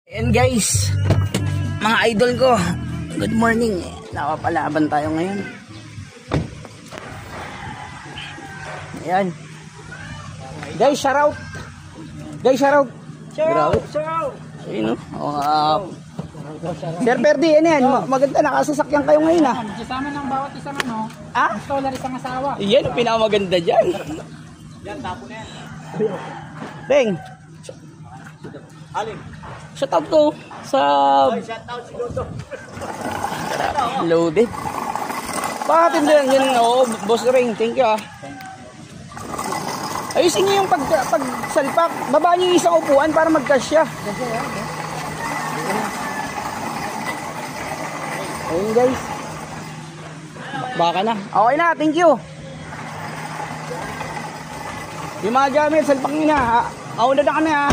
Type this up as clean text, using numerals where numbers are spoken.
And guys, mga idol ko, good morning. Nakapalaban tayo ngayon. Ayan. Guys, shout out. Guys, shout out. Shout out. Ayun, Sir Perdi, ano yan? Maganda, nakasasakyan kayo ngayon ha. Magsasama ng bawat isang installer, isang asawa. Yan ang pinakamaganda dyan. Yan, tapo na yan. Beng. Alin? Shout out ko sa... Shout out si Dodo. Loaded. Bakit hindi yan? Boss Ring, thank you ah. Ayusin niyo yung pagsalpak. Babaan niyo yung isang upuan para magkasya. Ayun guys. Baka na. Okay na, thank you. Yung mga gamit, salpak nyo na. Auna na kami ha.